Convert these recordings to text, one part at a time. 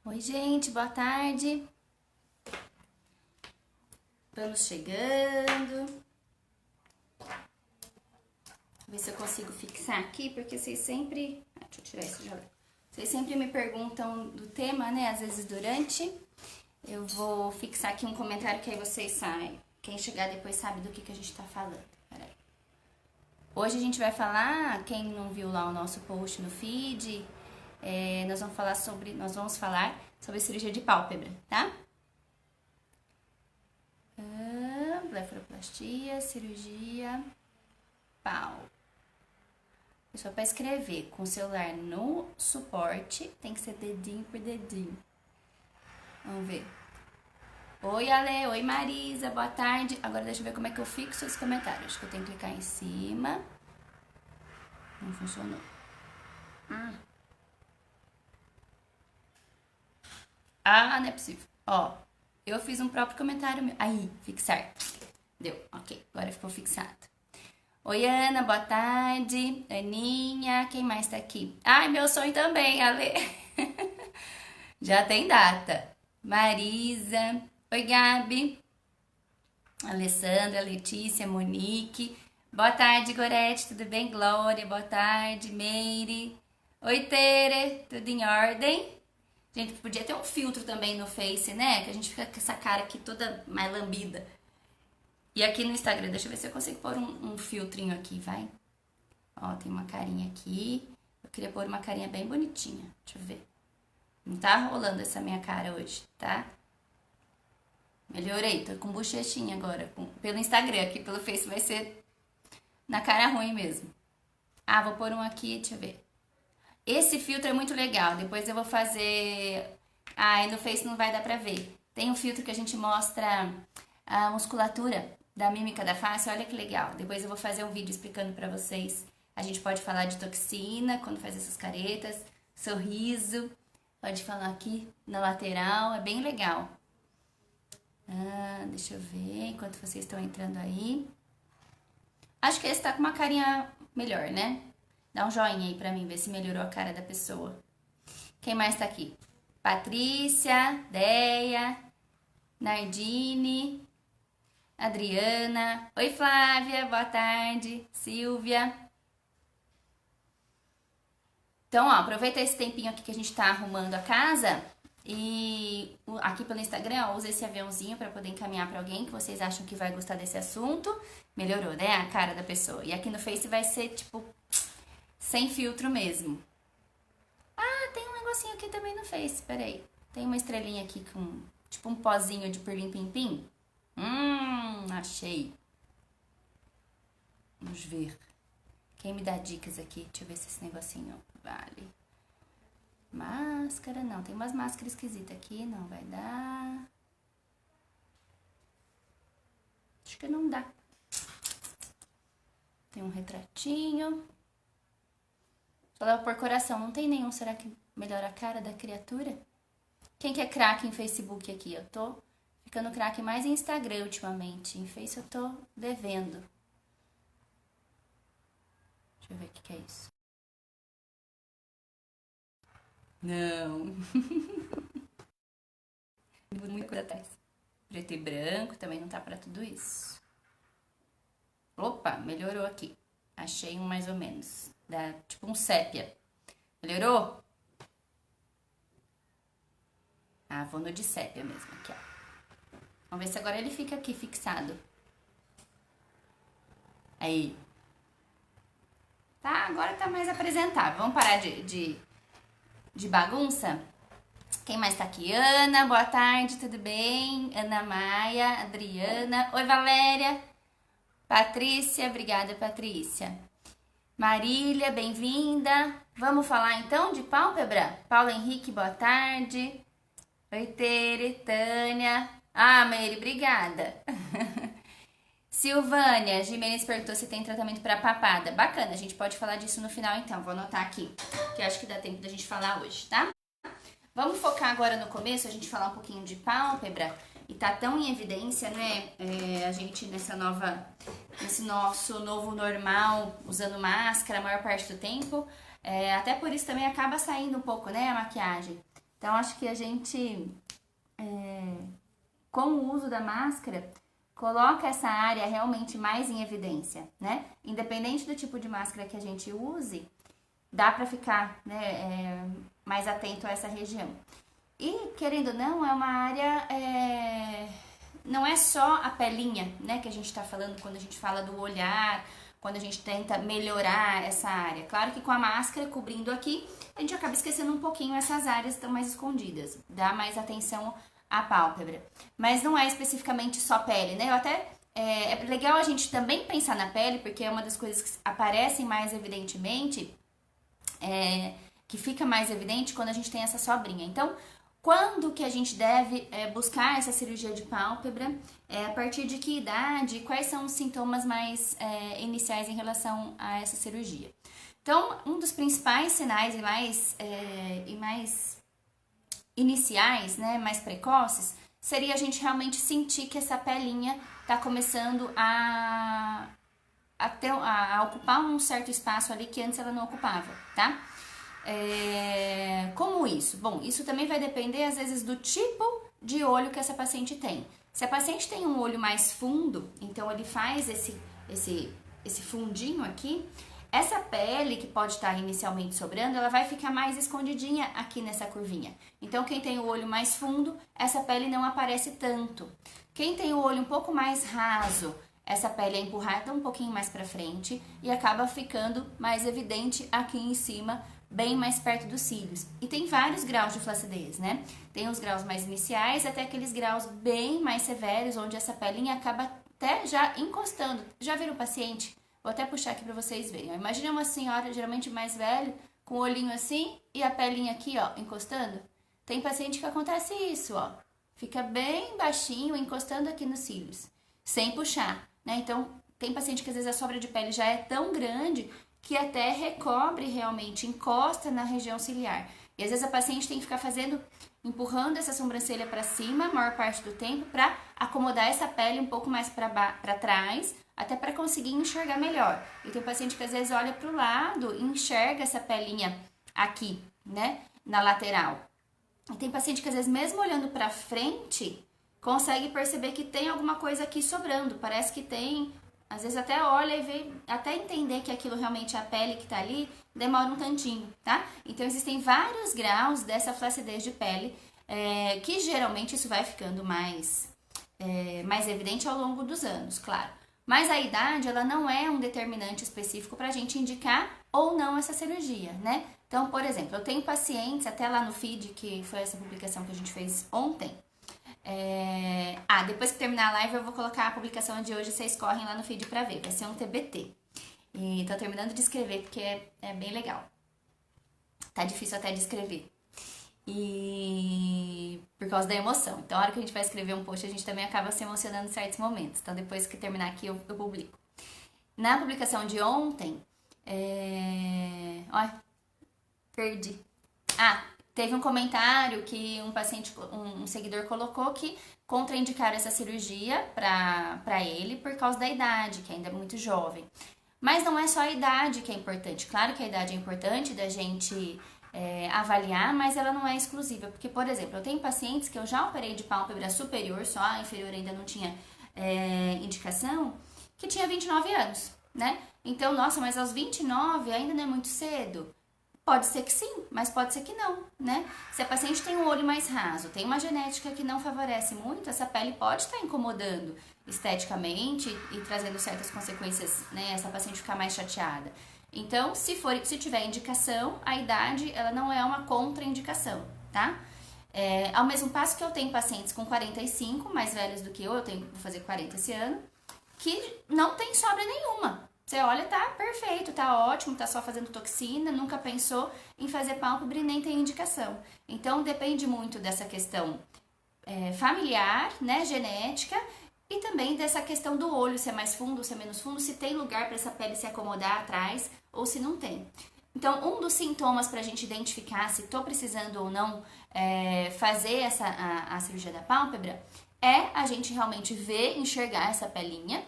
Oi, gente, boa tarde. Vamos chegando. Vou ver se eu consigo fixar aqui, porque vocês sempre... deixa eu tirar isso já. Vocês sempre me perguntam do tema, né? Às vezes durante. Eu vou fixar aqui um comentário que aí vocês saem. Quem chegar depois sabe do que a gente tá falando. Peraí. Hoje a gente vai falar, quem não viu lá o nosso post no feed, nós vamos falar sobre cirurgia de pálpebra, tá? Blefaroplastia, cirurgia, pau. Só para escrever com o celular no suporte, tem que ser dedinho por dedinho. Vamos ver. Oi, Ale. Oi, Marisa. Boa tarde. Agora deixa eu ver como é que eu fixo esse comentário. Acho que eu tenho que clicar em cima. Não funcionou. Não é possível. Ó, eu fiz um próprio comentário meu. Aí, fixar. Deu. Ok, agora ficou fixado. Oi, Ana. Boa tarde. Aninha. Quem mais tá aqui? Ai, meu sonho também, Ale. Já tem data. Marisa. Oi, Gabi. Alessandra, Letícia, Monique. Boa tarde, Gorete. Tudo bem? Glória. Boa tarde, Meire. Oi, Tere. Tudo em ordem? Gente, podia ter um filtro também no Face, né? Que a gente fica com essa cara aqui toda mais lambida. E aqui no Instagram, deixa eu ver se eu consigo pôr um filtrinho aqui, vai. Ó, tem uma carinha aqui. Eu queria pôr uma carinha bem bonitinha. Deixa eu ver. Não tá rolando essa minha cara hoje, tá? Melhorei, tô com bochechinha agora. Pelo Instagram, aqui pelo Face vai ser na cara ruim mesmo. Vou pôr um aqui, deixa eu ver. Esse filtro é muito legal. Depois eu vou fazer... e no Face não vai dar pra ver. Tem um filtro que a gente mostra a musculatura da mímica da face. Olha que legal. Depois eu vou fazer um vídeo explicando pra vocês. A gente pode falar de toxina quando faz essas caretas. Sorriso. Pode falar aqui na lateral. É bem legal. Deixa eu ver enquanto vocês estão entrando aí. Acho que esse tá com uma carinha melhor, né? Dá um joinha aí pra mim, ver se melhorou a cara da pessoa. Quem mais tá aqui? Patrícia, Deia, Nardine, Adriana. Oi, Flávia, boa tarde. Silvia. Então, ó, aproveita esse tempinho aqui que a gente tá arrumando a casa. E aqui pelo Instagram, usa esse aviãozinho pra poder encaminhar pra alguém que vocês acham que vai gostar desse assunto. Melhorou, né? A cara da pessoa. E aqui no Face vai ser, tipo... sem filtro mesmo. Tem um negocinho aqui também no Face, peraí. Tem uma estrelinha aqui com, tipo um pozinho de pirlim-pim-pim. Achei. Vamos ver. Quem me dá dicas aqui? Deixa eu ver se esse negocinho vale. Máscara, não. Tem umas máscaras esquisitas aqui, não vai dar. Acho que não dá. Tem um retratinho. Só dá por coração, não tem nenhum. Será que melhora a cara da criatura? Quem que é craque em Facebook aqui? Eu tô ficando craque mais em Instagram ultimamente. Em Face eu tô devendo. Deixa eu ver o que é isso. Não. Muita coisa atrás. Preto e branco também não tá pra tudo isso. Opa, melhorou aqui. Achei um mais ou menos. Dá tipo um sépia. Melhorou? Vou no de sépia mesmo aqui, ó. Vamos ver se agora ele fica aqui fixado. Aí. Tá, agora tá mais apresentável. Vamos parar de bagunça? Quem mais tá aqui? Ana, boa tarde, tudo bem? Ana Maia, Adriana. Oi, Valéria. Patrícia, obrigada, Patrícia. Marília, bem-vinda. Vamos falar então de pálpebra? Paulo Henrique, boa tarde. Oi, Tere, Tânia. Meire, obrigada. Silvânia, Jimenez perguntou se tem tratamento para papada. Bacana, a gente pode falar disso no final então. Vou anotar aqui, que eu acho que dá tempo da gente falar hoje, tá? Vamos focar agora no começo, a gente falar um pouquinho de pálpebra. E tá tão em evidência, né, a gente nesse nosso novo normal, usando máscara a maior parte do tempo. Até por isso também acaba saindo um pouco, né, a maquiagem. Então, acho que a gente, com o uso da máscara, coloca essa área realmente mais em evidência, né? Independente do tipo de máscara que a gente use, dá pra ficar, né, mais atento a essa região. E, querendo ou não, é uma área... não é só a pelinha, né, que a gente tá falando quando a gente fala do olhar, quando a gente tenta melhorar essa área. Claro que com a máscara cobrindo aqui, a gente acaba esquecendo um pouquinho essas áreas que estão mais escondidas. Dá mais atenção à pálpebra. Mas não é especificamente só pele, né? É legal a gente também pensar na pele, porque é uma das coisas que aparecem mais evidentemente, que fica mais evidente quando a gente tem essa sobrinha. Então, quando que a gente deve buscar essa cirurgia de pálpebra? A partir de que idade? Quais são os sintomas mais iniciais em relação a essa cirurgia? Então, um dos principais sinais e mais iniciais, né, mais precoces, seria a gente realmente sentir que essa pelinha está começando a ocupar um certo espaço ali que antes ela não ocupava, tá? Como isso? Bom, isso também vai depender, às vezes, do tipo de olho que essa paciente tem. Se a paciente tem um olho mais fundo, então ele faz esse fundinho aqui, essa pele que pode estar inicialmente sobrando, ela vai ficar mais escondidinha aqui nessa curvinha. Então, quem tem o olho mais fundo, essa pele não aparece tanto. Quem tem o olho um pouco mais raso, essa pele é empurrada um pouquinho mais pra frente e acaba ficando mais evidente aqui em cima, bem mais perto dos cílios. E tem vários graus de flacidez, né? Tem os graus mais iniciais até aqueles graus bem mais severos, onde essa pelinha acaba até já encostando. Já viram o paciente? Vou até puxar aqui pra vocês verem. Imagina uma senhora, geralmente mais velha, com o olhinho assim e a pelinha aqui, ó, encostando. Tem paciente que acontece isso, ó. Fica bem baixinho, encostando aqui nos cílios, sem puxar, né? Então, tem paciente que às vezes a sobra de pele já é tão grande que até recobre realmente, encosta na região ciliar. E às vezes a paciente tem que ficar empurrando essa sobrancelha para cima a maior parte do tempo para acomodar essa pele um pouco mais para trás, até para conseguir enxergar melhor. E tem paciente que às vezes olha para o lado e enxerga essa pelinha aqui, né, na lateral. E tem paciente que às vezes mesmo olhando para frente, consegue perceber que tem alguma coisa aqui sobrando, parece que tem. Às vezes até olha e vê, até entender que aquilo realmente é a pele que tá ali, demora um tantinho, tá? Então existem vários graus dessa flacidez de pele, que geralmente isso vai ficando mais evidente ao longo dos anos, claro. Mas a idade, ela não é um determinante específico pra gente indicar ou não essa cirurgia, né? Então, por exemplo, eu tenho pacientes, até lá no feed, que foi essa publicação que a gente fez ontem, depois que terminar a live eu vou colocar a publicação de hoje, vocês correm lá no feed pra ver, vai ser um TBT. E tô terminando de escrever porque é bem legal. Tá difícil até de escrever. E por causa da emoção. Então, a hora que a gente vai escrever um post, a gente também acaba se emocionando em certos momentos. Então, depois que terminar aqui, eu publico. Na publicação de ontem, perdi. Teve um comentário que um seguidor colocou que contraindicaram essa cirurgia pra ele por causa da idade, que ainda é muito jovem. Mas não é só a idade que é importante. Claro que a idade é importante da gente avaliar, mas ela não é exclusiva. Porque, por exemplo, eu tenho pacientes que eu já operei de pálpebra superior, só a inferior ainda não tinha indicação, que tinha 29 anos, né? Então, nossa, mas aos 29 ainda não é muito cedo? Pode ser que sim, mas pode ser que não, né? Se a paciente tem um olho mais raso, tem uma genética que não favorece muito, essa pele pode estar incomodando esteticamente e trazendo certas consequências, né? Essa paciente ficar mais chateada. Então, se tiver indicação, a idade, ela não é uma contraindicação, tá? Ao mesmo passo que eu tenho pacientes com 45, mais velhos do que eu vou fazer 40 esse ano, que não tem sobra nenhuma. Você olha, tá perfeito, tá ótimo, tá só fazendo toxina, nunca pensou em fazer pálpebra e nem tem indicação. Então, depende muito dessa questão familiar, né, genética, e também dessa questão do olho, se é mais fundo, se é menos fundo, se tem lugar para essa pele se acomodar atrás ou se não tem. Então, um dos sintomas para a gente identificar se tô precisando ou não fazer a cirurgia da pálpebra é a gente realmente ver, enxergar essa pelinha.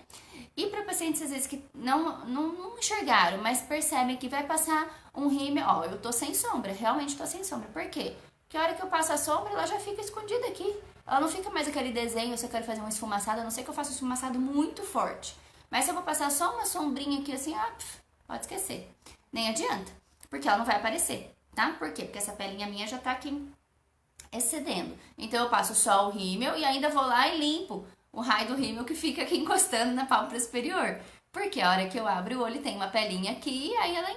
E para pacientes, às vezes, que não enxergaram, mas percebem que vai passar um rímel, eu tô sem sombra, realmente tô sem sombra. Por quê? que a hora que eu passo a sombra, ela já fica escondida aqui. Ela não fica mais aquele desenho, se eu quero fazer um esfumaçado, a não ser que eu faça um esfumaçado muito forte. Mas se eu vou passar só uma sombrinha aqui assim, pode esquecer. Nem adianta, porque ela não vai aparecer, tá? Por quê? Porque essa pelinha minha já tá aqui excedendo. Então eu passo só o rímel e ainda vou lá e limpo o raio do rímel que fica aqui encostando na pálpebra superior. Porque a hora que eu abro o olho tem uma pelinha aqui e aí ela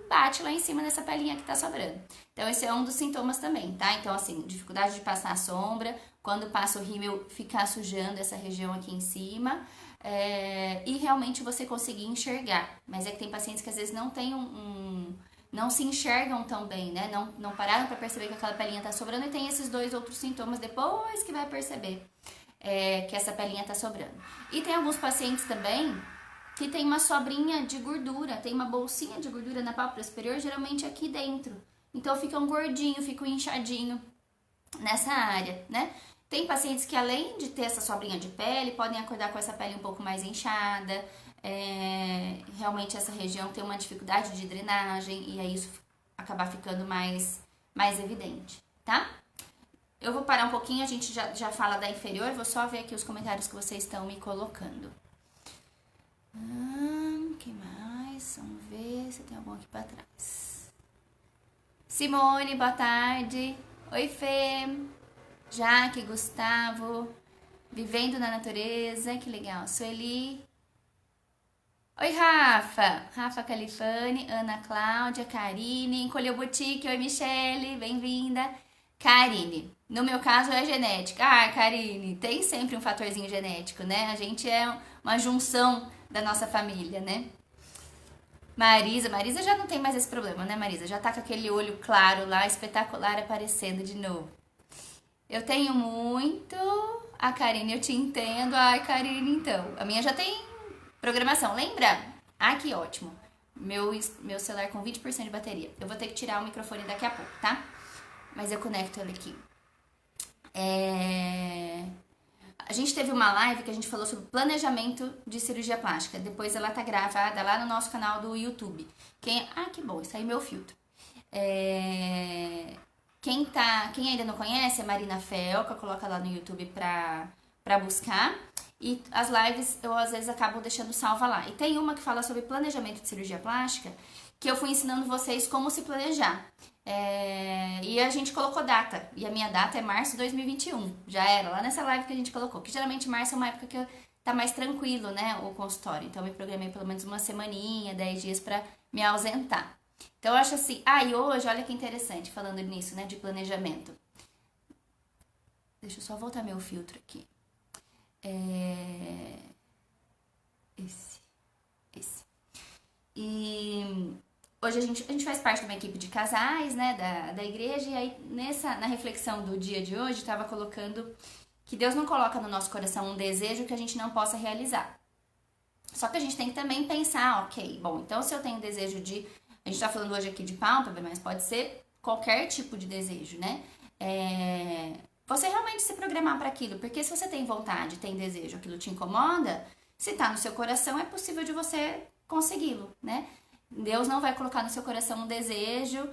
bate lá em cima dessa pelinha que tá sobrando. Então esse é um dos sintomas também, tá? Então assim, dificuldade de passar a sombra, quando passa o rímel ficar sujando essa região aqui em cima, e realmente você conseguir enxergar. Mas é que tem pacientes que às vezes não tem não se enxergam tão bem, né? Não pararam para perceber que aquela pelinha tá sobrando e tem esses dois outros sintomas depois que vai perceber que essa pelinha tá sobrando. E tem alguns pacientes também que tem uma sobrinha de gordura, tem uma bolsinha de gordura na pálpebra superior, geralmente aqui dentro. Então fica um gordinho, fica um inchadinho nessa área, né? Tem pacientes que além de ter essa sobrinha de pele, podem acordar com essa pele um pouco mais inchada, realmente essa região tem uma dificuldade de drenagem e aí isso acabar ficando mais evidente, tá? Eu vou parar um pouquinho, a gente já fala da inferior, vou só ver aqui os comentários que vocês estão me colocando. Que mais? Vamos ver se tem algum aqui pra trás. Simone, boa tarde. Oi, Fê. Jaque, Gustavo. Vivendo na natureza, que legal. Sueli. Oi, Rafa. Rafa Califane, Ana Cláudia, Karine. Encolheu Boutique. Oi, Michele. Bem-vinda. Karine, no meu caso é genética. Karine, tem sempre um fatorzinho genético, né? A gente é uma junção da nossa família, né? Marisa já não tem mais esse problema, né, Marisa? Já tá com aquele olho claro lá, espetacular, aparecendo de novo. Eu tenho muito. Karine, eu te entendo. Karine, então. A minha já tem programação, lembra? Que ótimo. Meu celular com 20% de bateria. Eu vou ter que tirar o microfone daqui a pouco, tá? Mas eu conecto ele aqui. A gente teve uma live que a gente falou sobre planejamento de cirurgia plástica. Depois ela tá gravada lá no nosso canal do YouTube. Que bom, isso aí é meu filtro. Quem ainda não conhece é Marina Felca, coloca lá no YouTube pra buscar. E as lives eu às vezes acabo deixando salva lá. E tem uma que fala sobre planejamento de cirurgia plástica, que eu fui ensinando vocês como se planejar. E a gente colocou data. E a minha data é março de 2021. Já era lá nessa live que a gente colocou. Que geralmente março é uma época que tá mais tranquilo, né? O consultório. Então eu me programei pelo menos uma semaninha, 10 dias pra me ausentar. Então eu acho assim. E hoje, olha que interessante, falando nisso, né? De planejamento. Deixa eu só voltar meu filtro aqui. Esse. E hoje a gente faz parte de uma equipe de casais, né, da igreja, e aí na reflexão do dia de hoje, estava colocando que Deus não coloca no nosso coração um desejo que a gente não possa realizar. Só que a gente tem que também pensar, bom, então se eu tenho desejo de... A gente tá falando hoje aqui de pálpebra, mas pode ser qualquer tipo de desejo, né? Você realmente se programar para aquilo, porque se você tem vontade, tem desejo, aquilo te incomoda, se tá no seu coração, é possível de você consegui-lo, né? Deus não vai colocar no seu coração um desejo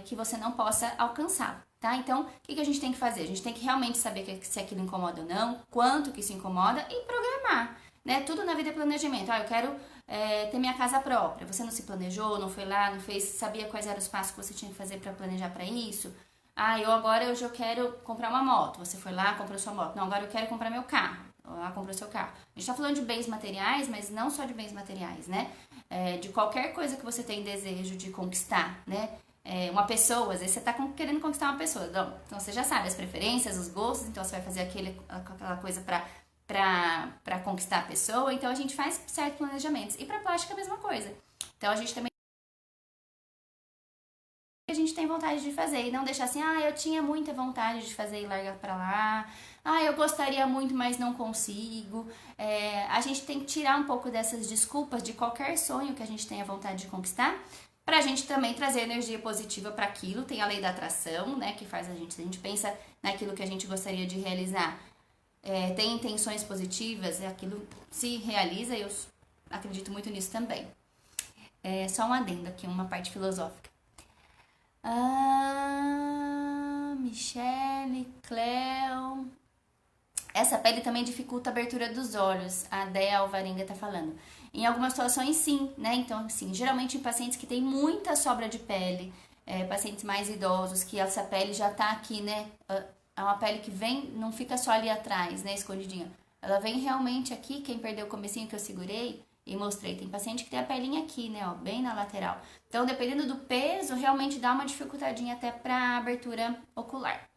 que você não possa alcançar, tá? Então, o que a gente tem que fazer? A gente tem que realmente saber se aquilo incomoda ou não, quanto que isso incomoda e programar, né? Tudo na vida é planejamento. Eu quero ter minha casa própria. Você não se planejou, não foi lá, não fez, sabia quais eram os passos que você tinha que fazer para planejar para isso? Hoje eu quero comprar uma moto. Você foi lá, comprou sua moto. Não, agora eu quero comprar meu carro. Lá comprou seu carro. A gente tá falando de bens materiais, mas não só de bens materiais, né? De qualquer coisa que você tem desejo de conquistar, né? Uma pessoa, às vezes você tá querendo conquistar uma pessoa. Então você já sabe as preferências, os gostos, então você vai fazer aquela coisa pra conquistar a pessoa. Então a gente faz certos planejamentos. E pra plástica a mesma coisa. Então a gente também a gente tem vontade de fazer e não deixar assim, eu tinha muita vontade de fazer e largar pra lá, eu gostaria muito, mas não consigo. A gente tem que tirar um pouco dessas desculpas de qualquer sonho que a gente tenha vontade de conquistar, pra gente também trazer energia positiva para aquilo. Tem a lei da atração, né, que faz se a gente pensa naquilo que a gente gostaria de realizar, tem intenções positivas, aquilo se realiza, e eu acredito muito nisso também. Só um adendo aqui, uma parte filosófica. Michele, Cleo. Essa pele também dificulta a abertura dos olhos, a Dea Alvarenga tá falando. Em algumas situações, sim, né? Então, assim, geralmente em pacientes que têm muita sobra de pele, pacientes mais idosos, que essa pele já tá aqui, né? É uma pele que vem, não fica só ali atrás, né, escondidinha. Ela vem realmente aqui, quem perdeu o comecinho que eu segurei e mostrei. Tem paciente que tem a pelinha aqui, né, ó, bem na lateral. Então, dependendo do peso, realmente dá uma dificultadinha até pra abertura ocular.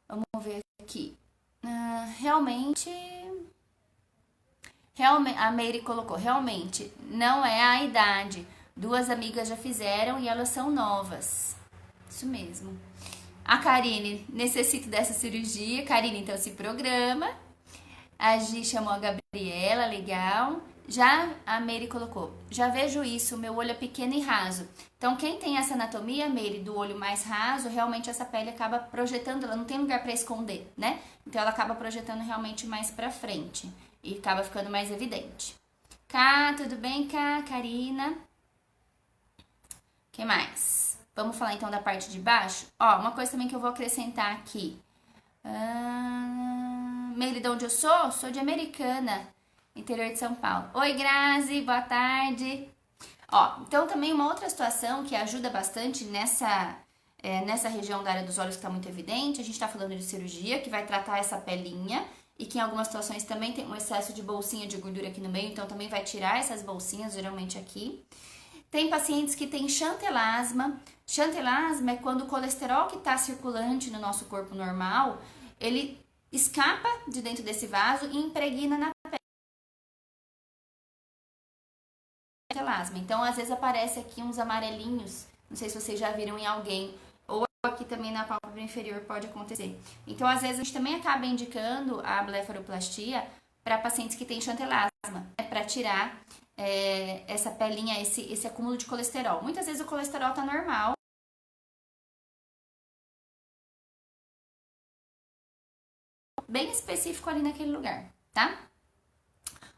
Vamos ver aqui. Realmente, a Meire colocou, realmente, não é a idade. 2 amigas já fizeram e elas são novas. Isso mesmo. A Karine necessita dessa cirurgia. Karine, então, se programa. A Gi chamou a Gabriela, legal. Já a Meire colocou, já vejo isso, meu olho é pequeno e raso. Então, quem tem essa anatomia, Meire, do olho mais raso, realmente essa pele acaba projetando, ela não tem lugar para esconder, né? Então, ela acaba projetando realmente mais pra frente e acaba ficando mais evidente. Cá, tudo bem, Cá? Karina? Que mais? Vamos falar então da parte de baixo? Ó, uma coisa também que eu vou acrescentar aqui. Meire, de onde eu sou? Sou de Americana, interior de São Paulo. Oi, Grazi, boa tarde. Ó, então também uma outra situação que ajuda bastante nessa região da área dos olhos que está muito evidente, a gente está falando de cirurgia, que vai tratar essa pelinha e que em algumas situações também tem um excesso de bolsinha de gordura aqui no meio, então também vai tirar essas bolsinhas, geralmente aqui. Tem pacientes que têm xantelasma. Xantelasma é quando o colesterol que está circulante no nosso corpo normal, ele escapa de dentro desse vaso e impregna na pele. Xantelasma. Então, às vezes aparece aqui uns amarelinhos. Não sei se vocês já viram em alguém. Ou aqui também na pálpebra inferior pode acontecer. Então, às vezes, a gente também acaba indicando a blefaroplastia para pacientes que têm xantelasma, para tirar essa pelinha, esse acúmulo de colesterol. Muitas vezes o colesterol tá normal, bem específico ali naquele lugar, tá?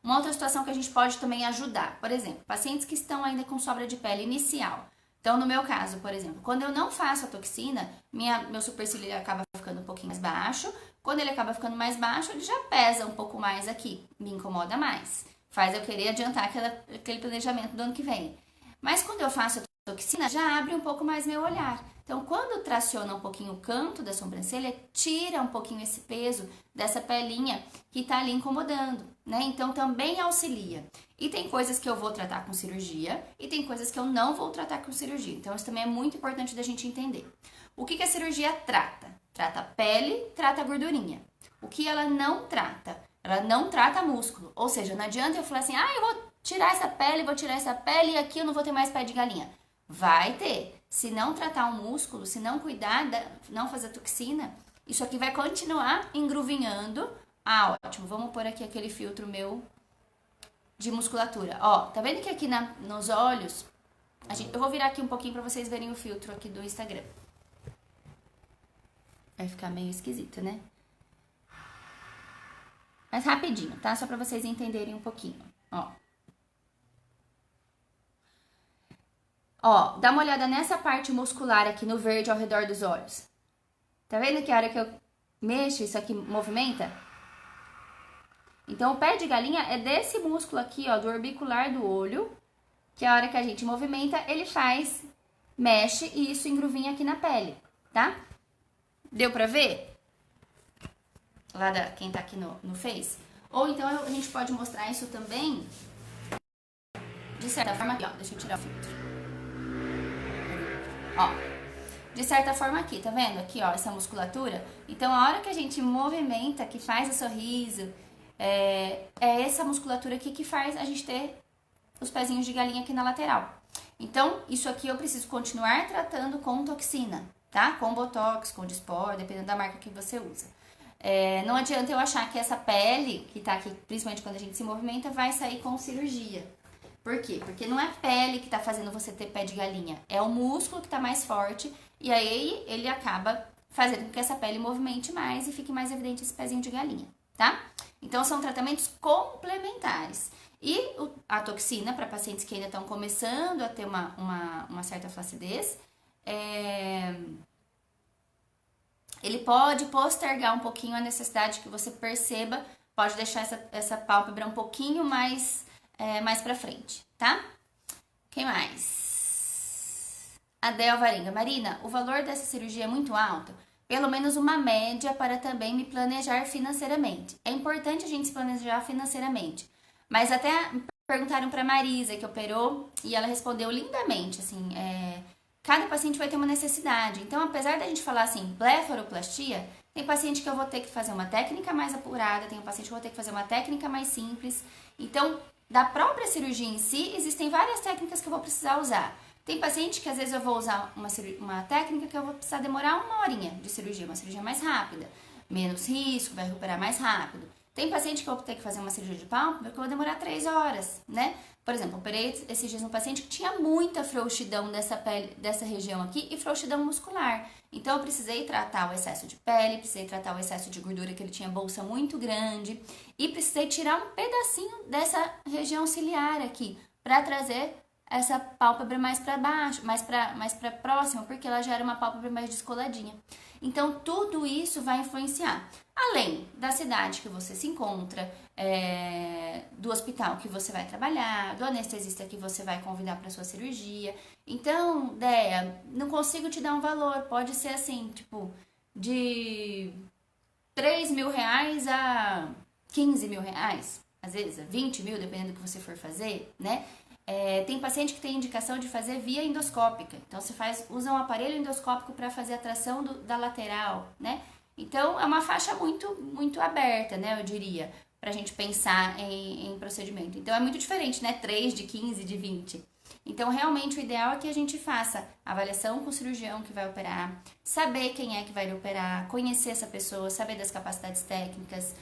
Uma outra situação que a gente pode também ajudar, por exemplo, pacientes que estão ainda com sobra de pele inicial. Então, no meu caso, por exemplo, quando eu não faço a toxina, meu supercílio acaba ficando um pouquinho mais baixo. Quando ele acaba ficando mais baixo, ele já pesa um pouco mais aqui, me incomoda mais. Faz eu querer adiantar aquele planejamento do ano que vem. Mas quando eu faço a toxina, já abre um pouco mais meu olhar. Então, quando traciona um pouquinho o canto da sobrancelha, tira um pouquinho esse peso dessa pelinha que tá ali incomodando, né? Então, também auxilia. E tem coisas que eu vou tratar com cirurgia e tem coisas que eu não vou tratar com cirurgia. Então, isso também é muito importante da gente entender. O que a cirurgia trata? Trata a pele, trata a gordurinha. O que ela não trata? Ela não trata músculo. Ou seja, não adianta eu falar assim, eu vou tirar essa pele e aqui eu não vou ter mais pé de galinha. Vai ter. Se não tratar o músculo, se não cuidar, não fazer toxina, isso aqui vai continuar engruvinhando. Ótimo. Vamos pôr aqui aquele filtro meu de musculatura. Ó, tá vendo que aqui nos olhos, eu vou virar aqui um pouquinho pra vocês verem o filtro aqui do Instagram. Vai ficar meio esquisito, né? Mas rapidinho, tá? Só pra vocês entenderem um pouquinho. Ó, dá uma olhada nessa parte muscular aqui no verde ao redor dos olhos. Tá vendo que a hora que eu mexo, isso aqui movimenta? Então, o pé de galinha é desse músculo aqui, ó, do orbicular do olho, que a hora que a gente movimenta, ele mexe e isso engruvinha aqui na pele, tá? Deu pra ver? Lá quem tá aqui no Face? Ou então a gente pode mostrar isso também de certa forma aqui, ó. Deixa eu tirar o filtro. Ó, de certa forma aqui, tá vendo? Aqui, ó, essa musculatura. Então, a hora que a gente movimenta, que faz o sorriso, é essa musculatura aqui que faz a gente ter os pezinhos de galinha aqui na lateral. Então, isso aqui eu preciso continuar tratando com toxina, tá? Com botox, com Dysport, dependendo da marca que você usa. Não adianta eu achar que essa pele, que tá aqui, principalmente quando a gente se movimenta, vai sair com cirurgia. Por quê? Porque não é a pele que tá fazendo você ter pé de galinha, é o músculo que tá mais forte e aí ele acaba fazendo com que essa pele movimente mais e fique mais evidente esse pezinho de galinha, tá? Então são tratamentos complementares. E a toxina para pacientes que ainda estão começando a ter uma certa flacidez, ele pode postergar um pouquinho a necessidade que você perceba, pode deixar essa pálpebra um pouquinho mais pra frente, tá? Quem mais? Adel Varenga. Marina, o valor dessa cirurgia é muito alto? Pelo menos uma média para também me planejar financeiramente. É importante a gente se planejar financeiramente. Mas até perguntaram para Marisa, que operou, e ela respondeu lindamente, assim, cada paciente vai ter uma necessidade. Então, apesar da gente falar assim, blefaroplastia, tem paciente que eu vou ter que fazer uma técnica mais apurada, tem um paciente que eu vou ter que fazer uma técnica mais simples. Então, da própria cirurgia em si, existem várias técnicas que eu vou precisar usar. Tem paciente que às vezes eu vou usar uma técnica que eu vou precisar demorar 1 horinha de cirurgia, uma cirurgia mais rápida, menos risco, vai recuperar mais rápido. Tem paciente que eu vou ter que fazer uma cirurgia de pálpebra que eu vou demorar 3 horas, né? Por exemplo, eu operei esses dias um paciente que tinha muita frouxidão dessa pele, dessa região aqui e frouxidão muscular. Então eu precisei tratar o excesso de pele, precisei tratar o excesso de gordura, que ele tinha bolsa muito grande, e precisei tirar um pedacinho dessa região ciliar aqui para trazer essa pálpebra mais para baixo, mais para próxima, porque ela já era uma pálpebra mais descoladinha. Então, tudo isso vai influenciar. Além da cidade que você se encontra, do hospital que você vai trabalhar, do anestesista que você vai convidar para sua cirurgia. Então, Déia, não consigo te dar um valor. Pode ser assim, tipo, de 3 mil reais a 15 mil reais. Às vezes, a 20 mil, dependendo do que você for fazer, né? Tem paciente que tem indicação de fazer via endoscópica. Então, você usa um aparelho endoscópico para fazer a tração da lateral, né? Então, é uma faixa muito, muito aberta, né? Eu diria, pra gente pensar em procedimento. Então, é muito diferente, né? 3 de 15, de 20. Então, realmente, o ideal é que a gente faça avaliação com o cirurgião que vai operar, saber quem é que vai operar, conhecer essa pessoa, saber das capacidades técnicas,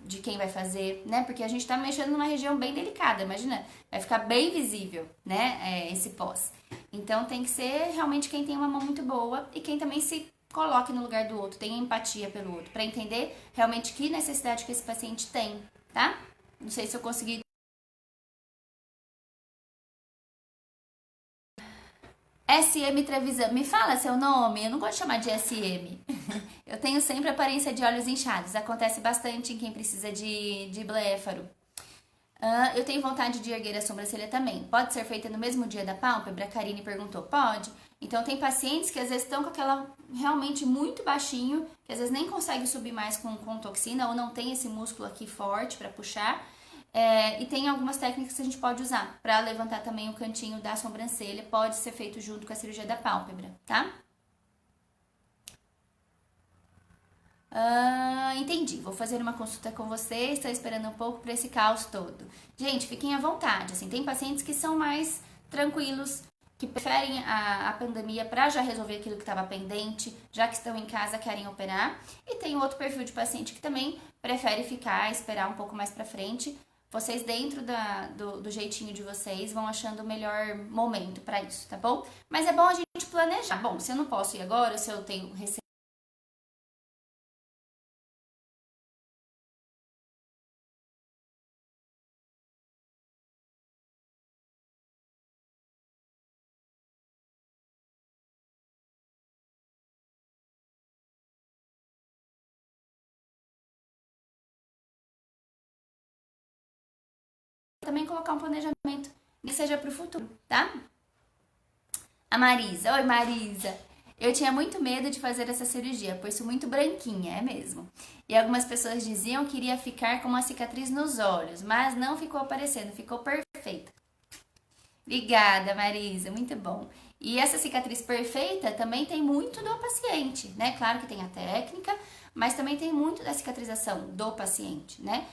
de quem vai fazer, né? Porque a gente tá mexendo numa região bem delicada, imagina, vai ficar bem visível, né? Esse pós. Então tem que ser realmente quem tem uma mão muito boa e quem também se coloque no lugar do outro, tenha empatia pelo outro, para entender realmente que necessidade que esse paciente tem, tá? Não sei se eu consegui. SM Trevisan, me fala seu nome, eu não gosto de chamar de SM. Eu tenho sempre aparência de olhos inchados, acontece bastante em quem precisa de bléfaro. Eu tenho vontade de erguer a sobrancelha também. Pode ser feita no mesmo dia da pálpebra? A Karine perguntou. Pode. Então, tem pacientes que às vezes estão com aquela realmente muito baixinho, que às vezes nem consegue subir mais com toxina, ou não tem esse músculo aqui forte para puxar. E tem algumas técnicas que a gente pode usar para levantar também o cantinho da sobrancelha. Pode ser feito junto com a cirurgia da pálpebra, tá? Entendi. Vou fazer uma consulta com você. Estou esperando um pouco para esse caos todo. Gente, fiquem à vontade. Assim, tem pacientes que são mais tranquilos, que preferem a pandemia para já resolver aquilo que estava pendente, já que estão em casa, querem operar. E tem outro perfil de paciente que também prefere ficar, esperar um pouco mais para frente. Vocês, dentro do jeitinho de vocês, vão achando o melhor momento para isso, tá bom? Mas é bom a gente planejar. Bom, se eu não posso ir agora, se eu tenho receio, também colocar um planejamento que seja para o futuro, tá? A Marisa. Oi, Marisa. Eu tinha muito medo de fazer essa cirurgia, pois sou muito branquinha, é mesmo. E algumas pessoas diziam que iria ficar com uma cicatriz nos olhos, mas não ficou aparecendo, ficou perfeita. Obrigada, Marisa, muito bom. E essa cicatriz perfeita também tem muito do paciente, né? Claro que tem a técnica, mas também tem muito da cicatrização do paciente, né?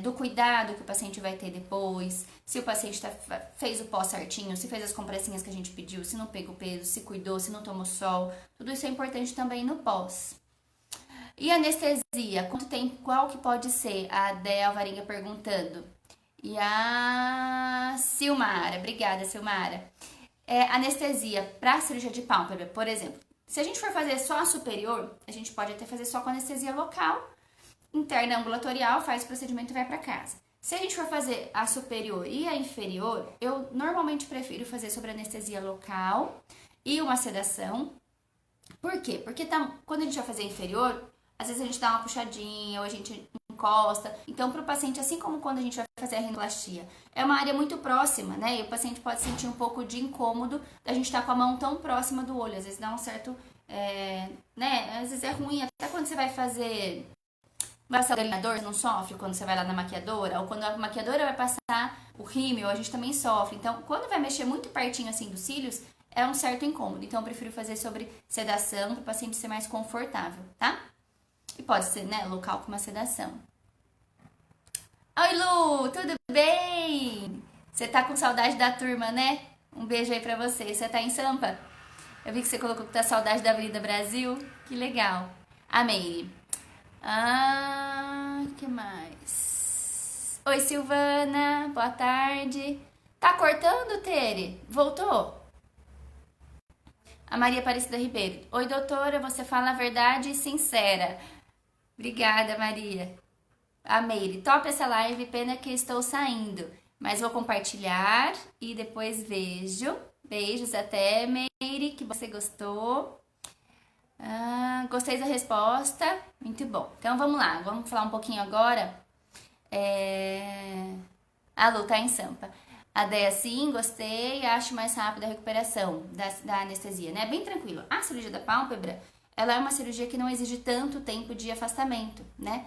Do cuidado que o paciente vai ter depois, se o paciente fez o pó certinho, se fez as compressinhas que a gente pediu, se não pegou peso, se cuidou, se não tomou sol, tudo isso é importante também no pós. E anestesia, quanto tempo, qual que pode ser? A Dé Alvarenga perguntando. E a Silmara, obrigada, Silmara. Anestesia para cirurgia de pálpebra, por exemplo. Se a gente for fazer só a superior, a gente pode até fazer só com anestesia local, interna ambulatorial, faz o procedimento e vai para casa. Se a gente for fazer a superior e a inferior, eu normalmente prefiro fazer sobre anestesia local e uma sedação, Por quê? Porque quando a gente vai fazer inferior, às vezes a gente dá uma puxadinha ou a gente encosta. Então, para o paciente, assim como quando a gente vai fazer a rinoplastia, é uma área muito próxima, né? E o paciente pode sentir um pouco de incômodo da gente estar com a mão tão próxima do olho. Às vezes dá um certo, né? Às vezes é ruim, até quando você vai fazer. Vai passar o delineador, não sofre quando você vai lá na maquiadora, ou quando a maquiadora vai passar o rímel, a gente também sofre. Então, quando vai mexer muito pertinho assim dos cílios, é um certo incômodo. Então, eu prefiro fazer sobre sedação para o paciente ser mais confortável, tá? E pode ser, né, local com uma sedação. Oi, Lu, tudo bem? Você tá com saudade da turma, né? Um beijo aí pra você. Você tá em Sampa? Eu vi que você colocou que tá saudade da Avenida Brasil. Que legal. Amei. Que mais? Oi, Silvana. Boa tarde. Tá cortando, Tere? Voltou? A Maria Aparecida Ribeiro. Oi, doutora. Você fala a verdade e sincera. Obrigada, Maria. A Meire, top essa live, pena que estou saindo, mas vou compartilhar e depois vejo. Beijos até, Meire, que você gostou. Gostei da resposta, muito bom. Então vamos lá, vamos falar um pouquinho agora. A Lu tá em Sampa. A Deia, sim, gostei, acho mais rápida a recuperação da anestesia, né? Bem tranquilo. A cirurgia da pálpebra, ela é uma cirurgia que não exige tanto tempo de afastamento, né?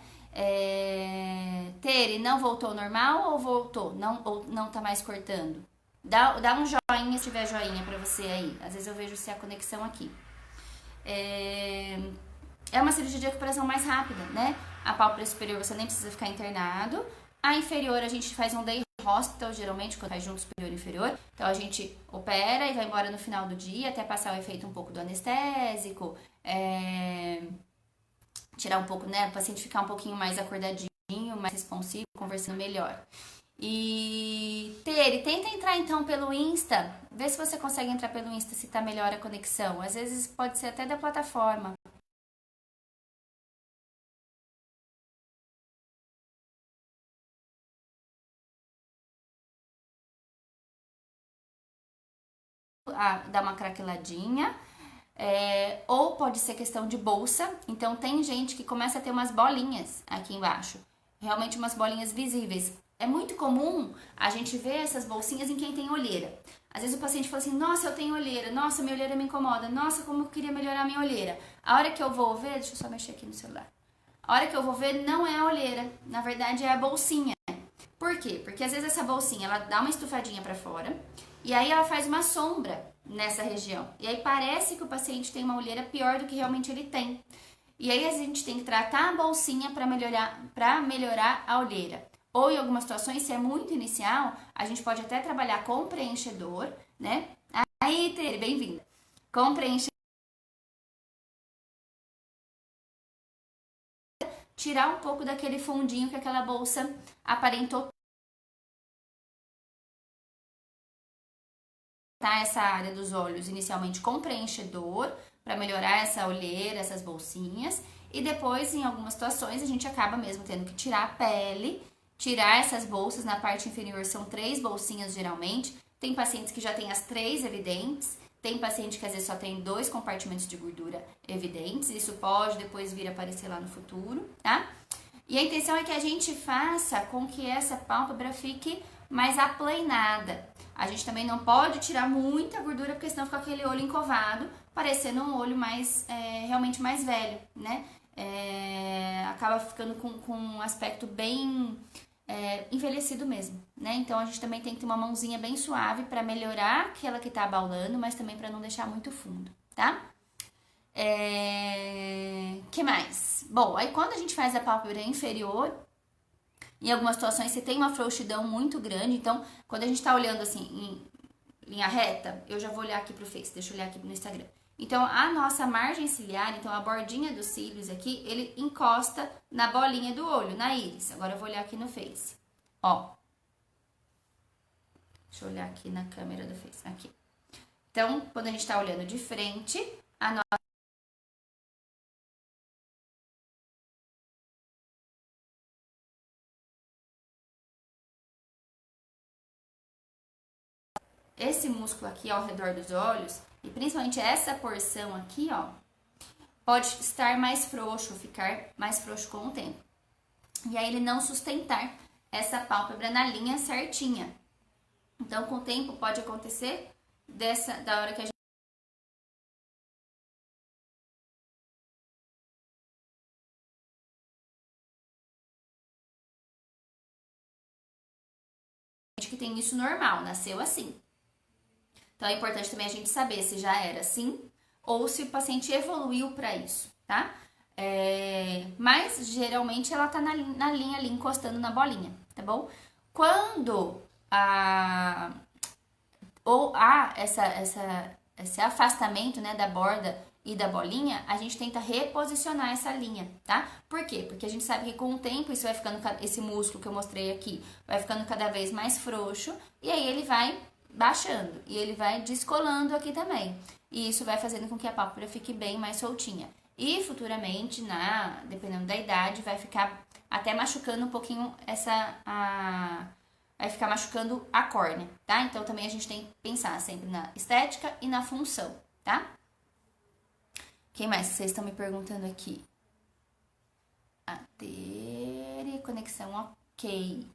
Tere, não voltou ao normal ou voltou? Não, ou não tá mais cortando? Dá um joinha se tiver joinha pra você aí. Às vezes eu vejo se a conexão aqui. É uma cirurgia de recuperação mais rápida, né? A pálpebra superior você nem precisa ficar internado. A inferior a gente faz um day hospital, geralmente, quando faz junto superior e inferior. Então a gente opera e vai embora no final do dia, até passar o efeito um pouco do anestésico, tirar um pouco, né? O paciente ficar um pouquinho mais acordadinho, mais responsivo, conversando melhor. E Tere, tenta entrar então pelo Insta, vê se você consegue entrar pelo Insta se tá melhor a conexão. Às vezes pode ser até da plataforma. Dá uma craqueladinha. Ou pode ser questão de bolsa. Então tem gente que começa a ter umas bolinhas aqui embaixo. Realmente umas bolinhas visíveis. É muito comum a gente ver essas bolsinhas em quem tem olheira. Às vezes o paciente fala assim, nossa, eu tenho olheira, nossa, minha olheira me incomoda, nossa, como eu queria melhorar minha olheira. A hora que eu vou ver, deixa eu só mexer aqui no celular. A hora que eu vou ver não é a olheira, na verdade é a bolsinha. Por quê? Porque às vezes essa bolsinha ela dá uma estufadinha para fora e aí ela faz uma sombra nessa região. E aí parece que o paciente tem uma olheira pior do que realmente ele tem. E aí a gente tem que tratar a bolsinha para melhorar a olheira. Ou em algumas situações, se é muito inicial, a gente pode até trabalhar com preenchedor, né? Aí, Tere, bem-vinda. Com preenchedor, tirar um pouco daquele fundinho que aquela bolsa aparentou. Tá essa área dos olhos inicialmente com preenchedor para melhorar essa olheira, essas bolsinhas, e depois em algumas situações a gente acaba mesmo tendo que tirar a pele, tirar essas bolsas. Na parte inferior são 3 bolsinhas geralmente. Tem pacientes que já têm as 3 evidentes, tem paciente que às vezes só tem 2 compartimentos de gordura evidentes. Isso pode depois vir a aparecer lá no futuro, tá? E a intenção é que a gente faça com que essa pálpebra fique mais aplanada. A gente também não pode tirar muita gordura, porque senão fica aquele olho encovado, parecendo um olho mais, realmente mais velho, né? Acaba ficando com um aspecto bem envelhecido mesmo, né? Então a gente também tem que ter uma mãozinha bem suave para melhorar aquela que tá abaulando, mas também para não deixar muito fundo, tá? Que mais? Bom, aí quando a gente faz a pálpebra inferior, em algumas situações você tem uma frouxidão muito grande, então quando a gente tá olhando assim em linha reta, eu já vou olhar aqui pro Face, deixa eu olhar aqui no Instagram. Então a nossa margem ciliar, então a bordinha dos cílios aqui, ele encosta na bolinha do olho, na íris. Agora eu vou olhar aqui no Face. Ó. Deixa eu olhar aqui na câmera do Face, aqui. Então, quando a gente tá olhando de frente, a nossa esse músculo aqui ao redor dos olhos, e principalmente essa porção aqui, ó, pode estar mais frouxo, ficar mais frouxo com o tempo. E aí ele não sustentar essa pálpebra na linha certinha. Então, com o tempo pode acontecer da hora que a gente que tem isso normal, nasceu assim. Então é importante também a gente saber se já era assim ou se o paciente evoluiu para isso, tá? Mas geralmente ela tá na linha ali, encostando na bolinha, tá bom? Quando há esse afastamento, né, da borda e da bolinha, a gente tenta reposicionar essa linha, tá? Por quê? Porque a gente sabe que com o tempo isso vai ficando, esse músculo que eu mostrei aqui, vai ficando cada vez mais frouxo e aí ele vai baixando e ele vai descolando aqui também. E isso vai fazendo com que a pálpebra fique bem mais soltinha. E futuramente, dependendo da idade, vai ficar até machucando um pouquinho vai ficar machucando a córnea, tá? Então também a gente tem que pensar sempre na estética e na função, tá? Quem mais que vocês estão me perguntando aqui? Conexão ok.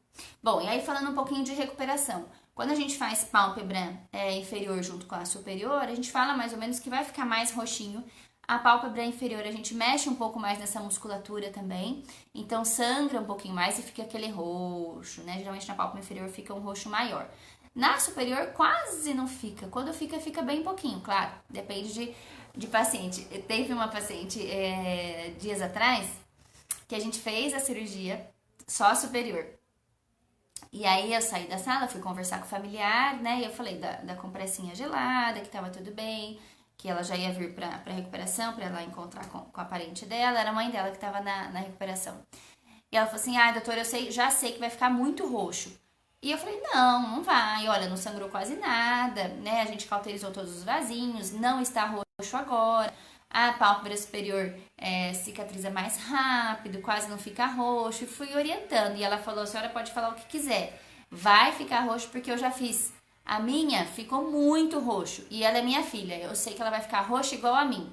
Bom, e aí falando um pouquinho de recuperação. Quando a gente faz pálpebra inferior junto com a superior, a gente fala mais ou menos que vai ficar mais roxinho. A pálpebra inferior a gente mexe um pouco mais nessa musculatura também, então sangra um pouquinho mais e fica aquele roxo, né? Geralmente na pálpebra inferior fica um roxo maior. Na superior quase não fica, quando fica, fica bem pouquinho, claro, depende de paciente. Teve uma paciente dias atrás que a gente fez a cirurgia só superior. E aí eu saí da sala, fui conversar com o familiar, né? E eu falei da compressinha gelada, que tava tudo bem, que ela já ia vir pra recuperação, pra ela encontrar com a parente dela, era a mãe dela que tava na recuperação. E ela falou assim, doutora, já sei que vai ficar muito roxo. E eu falei, não vai, olha, não sangrou quase nada, né? A gente cauterizou todos os vasinhos, não está roxo agora. A pálpebra superior cicatriza mais rápido, quase não fica roxo. E fui orientando. E ela falou, a senhora pode falar o que quiser. Vai ficar roxo porque eu já fiz. A minha ficou muito roxo. E ela é minha filha. Eu sei que ela vai ficar roxa igual a mim.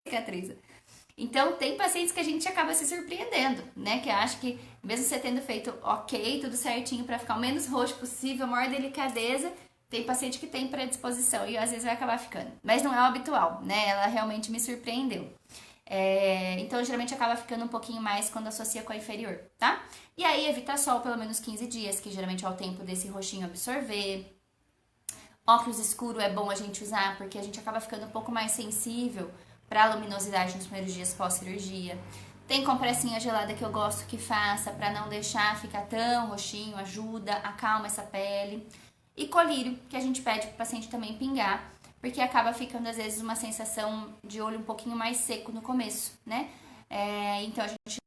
Cicatriza. Então, tem pacientes que a gente acaba se surpreendendo, né? Que acha que, mesmo você tendo feito ok, tudo certinho para ficar o menos roxo possível, a maior delicadeza, tem paciente que tem predisposição e às vezes vai acabar ficando. Mas não é o habitual, né? Ela realmente me surpreendeu. Então, geralmente acaba ficando um pouquinho mais quando associa com a inferior, tá? E aí, evita sol pelo menos 15 dias, que geralmente é o tempo desse roxinho absorver. Óculos escuro é bom a gente usar, porque a gente acaba ficando um pouco mais sensível para a luminosidade nos primeiros dias pós-cirurgia. Tem compressinha gelada que eu gosto que faça para não deixar ficar tão roxinho, ajuda, acalma essa pele. E colírio, que a gente pede para o paciente também pingar, porque acaba ficando às vezes uma sensação de olho um pouquinho mais seco no começo, né? Então a gente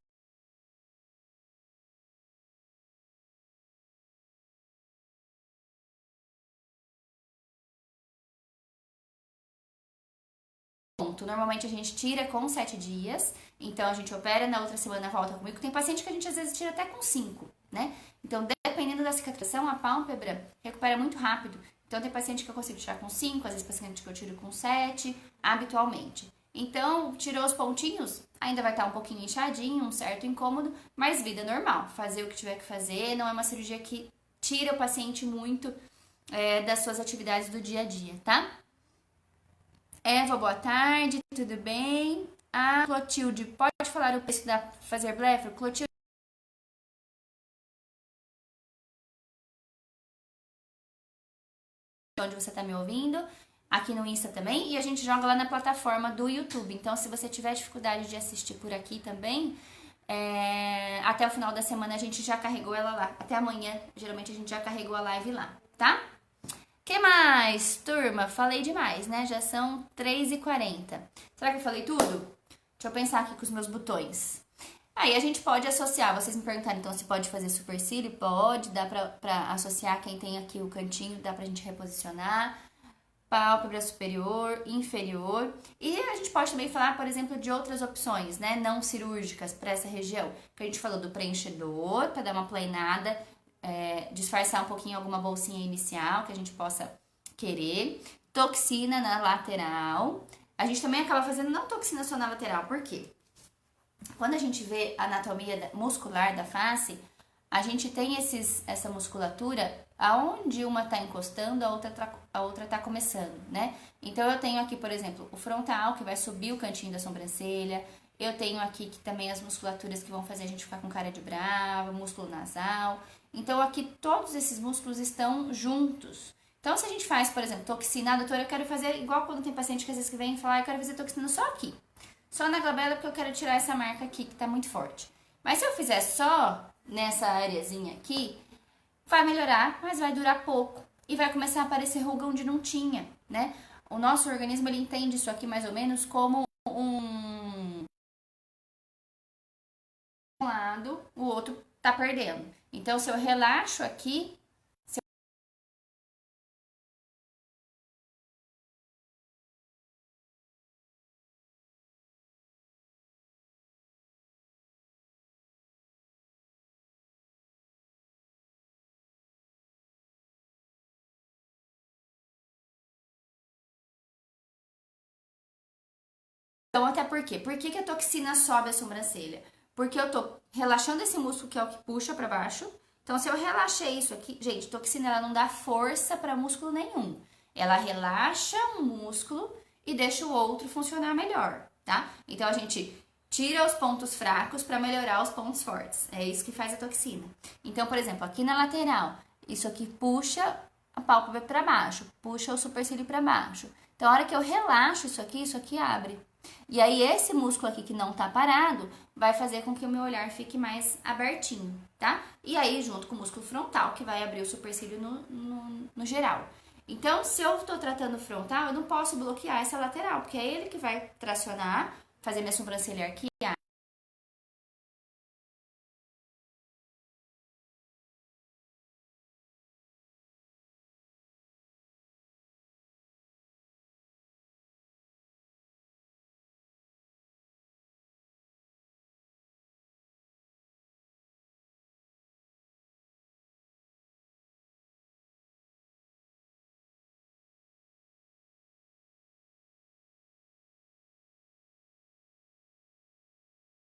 normalmente a gente tira com 7 dias, então a gente opera, na outra semana volta comigo. Tem paciente que a gente às vezes tira até com 5, né? Então, dependendo da cicatrização, a pálpebra recupera muito rápido. Então, tem paciente que eu consigo tirar com 5, às vezes paciente que eu tiro com 7, habitualmente. Então, tirou os pontinhos, ainda vai estar um pouquinho inchadinho, um certo incômodo, mas vida normal. Fazer o que tiver que fazer, não é uma cirurgia que tira o paciente muito das suas atividades do dia a dia, tá? Eva, boa tarde, tudo bem? Clotilde, pode falar o preço da Fazer Blefer? Clotilde, onde você está me ouvindo, aqui no Insta também, e a gente joga lá na plataforma do YouTube. Então, se você tiver dificuldade de assistir por aqui também, até o final da semana a gente já carregou ela lá. Até amanhã, geralmente a gente já carregou a live lá, tá? Que mais, turma? Falei demais, né? Já são 3h40. Será que eu falei tudo? Deixa eu pensar aqui com os meus botões. Aí a gente pode associar, vocês me perguntaram então se pode fazer supercílio? Pode, dá pra associar quem tem aqui o cantinho, dá pra gente reposicionar. pálpebra superior, inferior. E a gente pode também falar, por exemplo, de outras opções, né, não cirúrgicas para essa região. Que a gente falou do preenchedor, para dar uma planeada, disfarçar um pouquinho alguma bolsinha inicial que a gente possa querer. Toxina na lateral. A gente também acaba fazendo não toxina só na lateral, por quê? Quando a gente vê a anatomia muscular da face, a gente tem essa musculatura aonde uma tá encostando, a outra tá começando, né? Então eu tenho aqui, por exemplo, o frontal, que vai subir o cantinho da sobrancelha. Eu tenho aqui que também as musculaturas que vão fazer a gente ficar com cara de brava, músculo nasal. Então aqui todos esses músculos estão juntos. Então se a gente faz, por exemplo, toxina, doutora, eu quero fazer igual quando tem paciente que às vezes que vem falar, eu quero fazer toxina só aqui. Só na glabela porque eu quero tirar essa marca aqui que tá muito forte. Mas se eu fizer só nessa areazinha aqui, vai melhorar, mas vai durar pouco. E vai começar a aparecer ruga onde não tinha, né? O nosso organismo, ele entende isso aqui mais ou menos como um lado, o outro tá perdendo. Então, se eu relaxo aqui, então, até por quê? Por que a toxina sobe a sobrancelha? Porque eu tô relaxando esse músculo que é o que puxa pra baixo. Então, se eu relaxei isso aqui, gente, toxina ela não dá força pra músculo nenhum. Ela relaxa um músculo e deixa o outro funcionar melhor, tá? Então, a gente tira os pontos fracos pra melhorar os pontos fortes. É isso que faz a toxina. Então, por exemplo, aqui na lateral, isso aqui puxa a pálpebra pra baixo, puxa o supercílio pra baixo. Então, a hora que eu relaxo isso aqui abre. E aí, esse músculo aqui que não tá parado, vai fazer com que o meu olhar fique mais abertinho, tá? E aí, junto com o músculo frontal, que vai abrir o supercílio no geral. Então, se eu tô tratando o frontal, eu não posso bloquear essa lateral, porque é ele que vai tracionar, fazer minha sobrancelha arquear.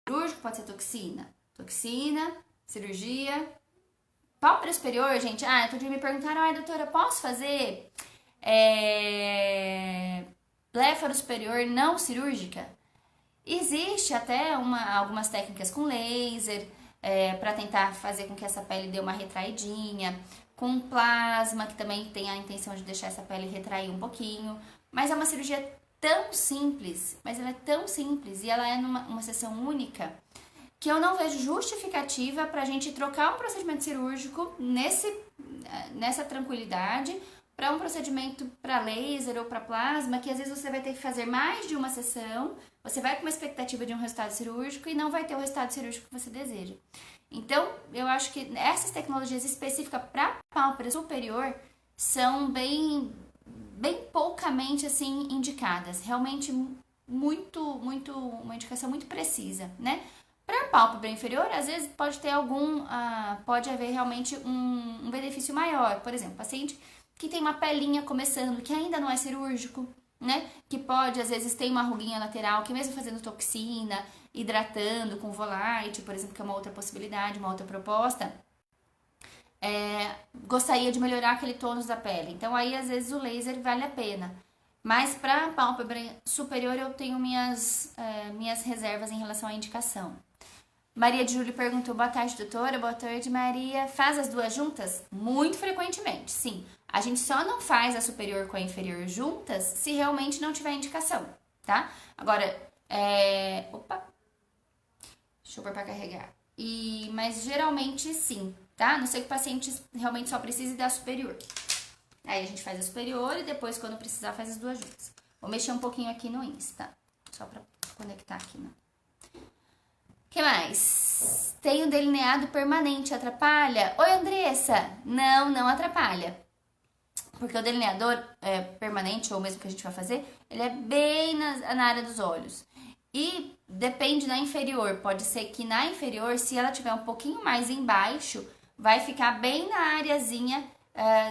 Cirúrgico pode ser toxina. Toxina, cirurgia. Pálpebra superior, gente. Ah, outro dia me perguntaram, ai, doutora, posso fazer bléfaro superior não cirúrgica? Existe até algumas técnicas com laser, para tentar fazer com que essa pele dê uma retraidinha, com plasma, que também tem a intenção de deixar essa pele retrair um pouquinho, mas é uma cirurgia tão simples, mas ela é tão simples e ela é numa sessão única, que eu não vejo justificativa para a gente trocar um procedimento cirúrgico nessa tranquilidade para um procedimento para laser ou para plasma, que às vezes você vai ter que fazer mais de uma sessão, você vai com uma expectativa de um resultado cirúrgico e não vai ter o resultado cirúrgico que você deseja. Então, eu acho que essas tecnologias específicas para pálpebra superior são bem poucamente assim indicadas, realmente uma indicação muito precisa, né? Para pálpebra inferior, às vezes pode ter pode haver realmente um benefício maior. Por exemplo, paciente que tem uma pelinha começando, que ainda não é cirúrgico, né? Que pode, às vezes, ter uma ruguinha lateral, que mesmo fazendo toxina, hidratando com Volite, por exemplo, que é uma outra possibilidade, uma outra proposta, gostaria de melhorar aquele tônus da pele. Então, aí, às vezes, o laser vale a pena. Mas para pálpebra superior, eu tenho minhas reservas em relação à indicação. Maria de Júlio perguntou, boa tarde, doutora. Boa tarde, Maria. Faz as duas juntas? Muito frequentemente, sim. A gente só não faz a superior com a inferior juntas se realmente não tiver indicação, tá? Agora, opa, deixa eu pôr pra carregar. Mas geralmente sim, tá? A não ser que o paciente realmente só precise da superior. Aí a gente faz a superior e depois, quando precisar, faz as duas juntas. Vou mexer um pouquinho aqui no Insta, só pra conectar aqui, né? O que mais? Tem o delineado permanente, atrapalha? Oi, Andressa! Não atrapalha. Porque o delineador permanente, ou mesmo que a gente vai fazer, ele é bem na área dos olhos. E depende da inferior. Pode ser que na inferior, se ela tiver um pouquinho mais embaixo, vai ficar bem na areazinha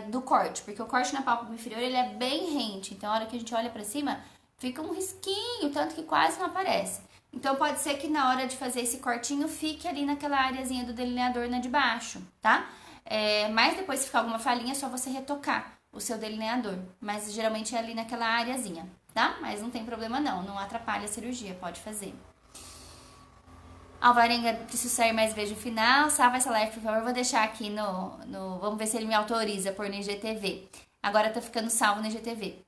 do corte. Porque o corte na pálpebra inferior, ele é bem rente. Então, a hora que a gente olha pra cima, fica um risquinho, tanto que quase não aparece. Então, pode ser que na hora de fazer esse cortinho, fique ali naquela areazinha do delineador na de baixo, tá? Mas depois, se ficar alguma falhinha, é só você retocar o seu delineador. Mas geralmente é ali naquela areazinha, tá? Mas não tem problema não atrapalha a cirurgia, pode fazer. Alvarenga, preciso sair, mas vejo o final. Salva essa live, por favor. Vou deixar aqui no... Vamos ver se ele me autoriza por no IGTV. Agora tá ficando salvo no IGTV.